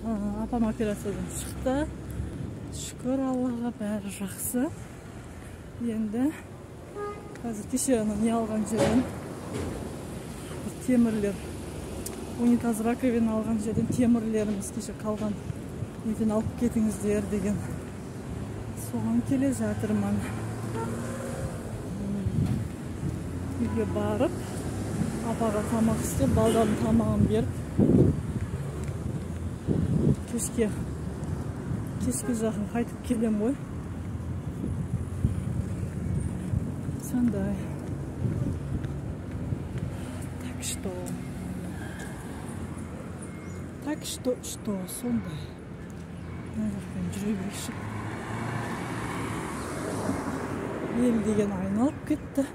Апам операциядан шықты. Шүкір Аллаға, бәрі жақсы. Енді қазір кеше не алған жерден темірлер, унитаз раковина алған жерден темірлеріміз кеше қалған неден алып кетіңіздер деген. Соған келе жатырмын. Үйге барып, апаға тамақ істеп, балдардың тамағын беріп, кешке жақын қайтып келем ғой. Сондай. Так что сондай. Наверхен жүре берші. Ел деген айналып кетті.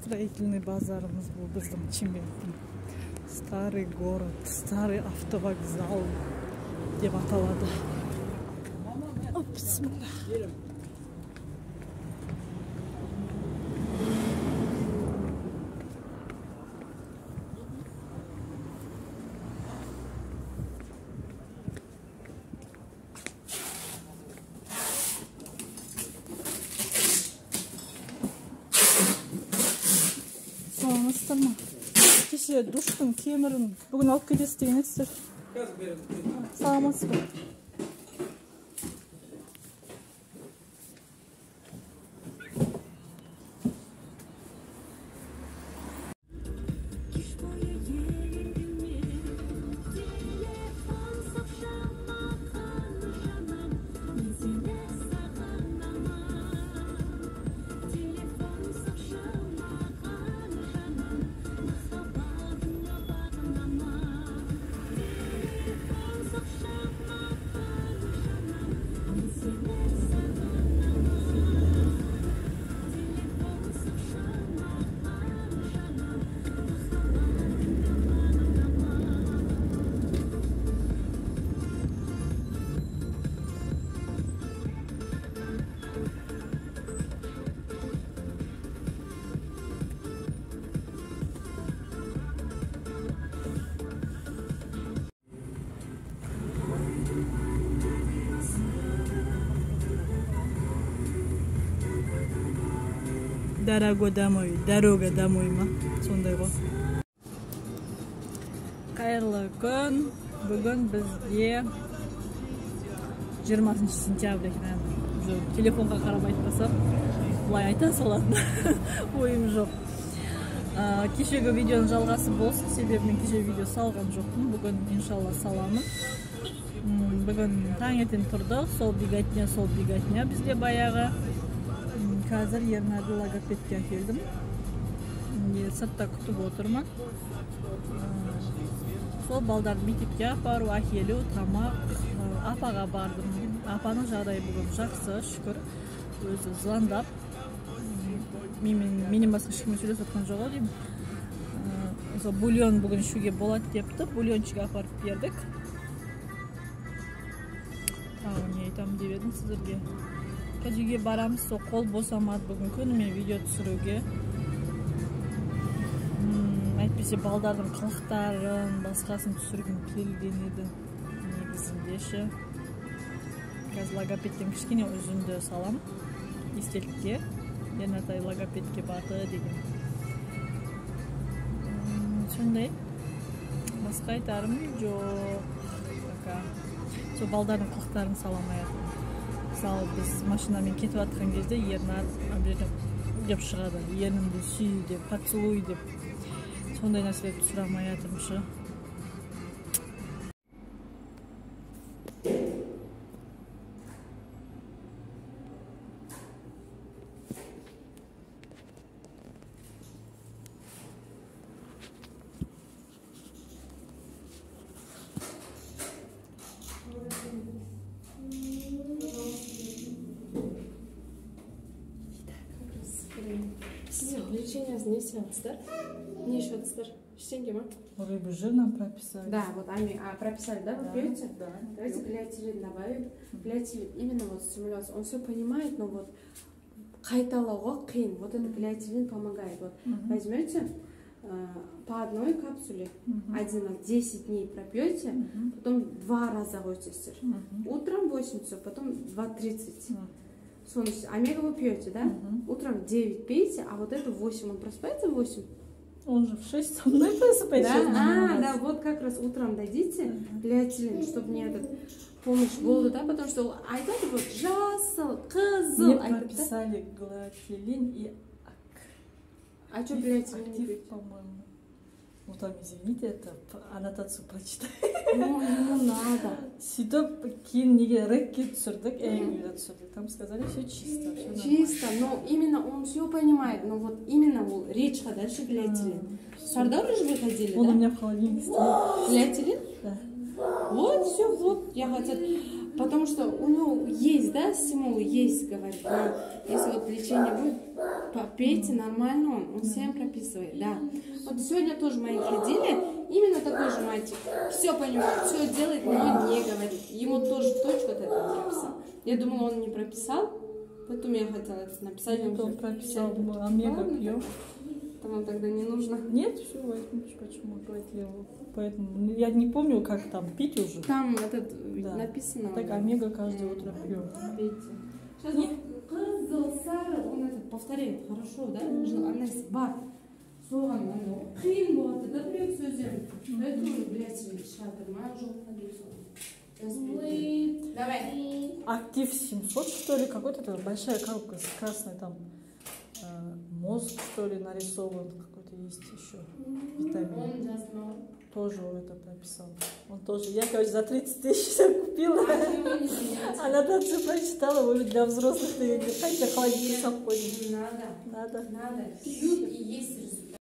Строительный базарымыз бұл біздің Чименттің. Старый город, старый автовокзал деп аталады. Бисмилlah. Саламатсыздар. Кеше душтың темірін бүгін алып кетесіз деген едіңіздер. Саламатсыздар. Дорога домой ма? Сондай ғой. Қайырлы күн. Бүгін бізге 20 сентябрь екен. Телефонға қарап айтпасам, бұлай айта салатын ойым жоқ. Кешегі видеоның жалғасы болсын, себебі мен кеше видео салған жоқпын. Бүгін иншалла саламын. Бүгін таңертең тұрдық, сол беготня бізде баяғы. Қазір Ернарды логопедке әкелдім. Сыртта күтіп отырмын. Сол балдарды мектепке апару, әкелу, тамақ. Апаға бардым. Апаның жағдайы бүгін жақсы, шүкір. Өзі звондап. Менен басқа ешкіммен сөйлесіп жатқан жоқ деймін. Бульон бүгін ішуге болады депті. Бульончик апарып бердік. Не айтамын деп едім сіздерге. Үйге барамыз, сол қол босамады бүгін күніме видео түсіруге. Әйтпесе балдардың қылықтарын, басқасын түсіргім келген еді. Негізіндеші. Қазір логопедтен кішкене үзінді салам. Естелікке. Ернатай логопедке барды деген. Сондай. Басқа айтарым жоқ. Сол балдардың қылықтарын саламайатым. Мысалы, біз машинамен кетіп атқан кезде Ернар деп шығады. Ернімді сүй деп, поцелуй деп. Сондай нәрселерді сұрамай атырмшы. Лечениесін не істейатсыздар? Не ішатсыздар? Ештеңе ма? Вы бы же нам прописали. Да, вот прописали, да? Вы пьете? Да. Давайте глиотилин добавим. Глиотилин, именно вот стимуляция. Он все понимает, но вот қайталауға қиын. Вот это глиотилин помогает. Вот возьмете по одной капсуле, 10 дней пропьете, потом 2 раза готесіздер. Утром 8 часов, потом 2:30. Омега вы пьете, да? Утром 9 пейте, а вот это 8. Он просыпается в 8? Он же в 6 со мной просыпается. Да? Да, вот как раз утром дадите глиотилин, чтобы не этот помощь болды, да? Потому что айтады вот жасыл, қызыл. Мне прописали глиотилин и а что глиотилин не актив, пьете? по-моему. Ну там, извините, это аннотацию прочитай. Ну, ему надо. Сөйтіп кейін неге рэкке түсірдік, эйгіге түсірдік. Там сказали, все чисто. Чисто, но именно он все понимает, но вот именно речь дальше глиотилин. В Сардаре же вы ходили, да? Он у меня в холодильнике стоит. Глиотилин? Да. Вот, все, вот, я хотела. Потому что у него есть, да, стимул, есть, говорит. Но если вот лечение будет, попейте нормально, он всем прописывает, да. Вот сегодня тоже мои ходили, именно такой же мальчик. Все понимает, все делает, но он не говорит. Ему тоже точку вот это прописал. Я думала, он не прописал, поэтому я хотела это написать. Он прописал, омега пьем. Вам тогда не нужно? Нет, все, возьмите, почему поэтому я не помню, как там пить уже. Там написано. Так омега каждое утро пьем. Сейчас қызыл, сары, он это повторяет хорошо, да? Аннесі бар. Соған қиын болады, да, біреу сөздерін. Поэтому, блядь, шығардырма, жоққа дейсің. Давай. Актив 700, что ли, какой-то большая коробка с красной там. Мозг, что ли, нарисован, какой-то есть еще витамин. Тоже он это прописал. Он тоже. Я, короче, за 30 000 все купила. А нотацию прочитала, вы для взрослых ты хотя холодильник сам ходишь. Надо. Пьют и есть результат.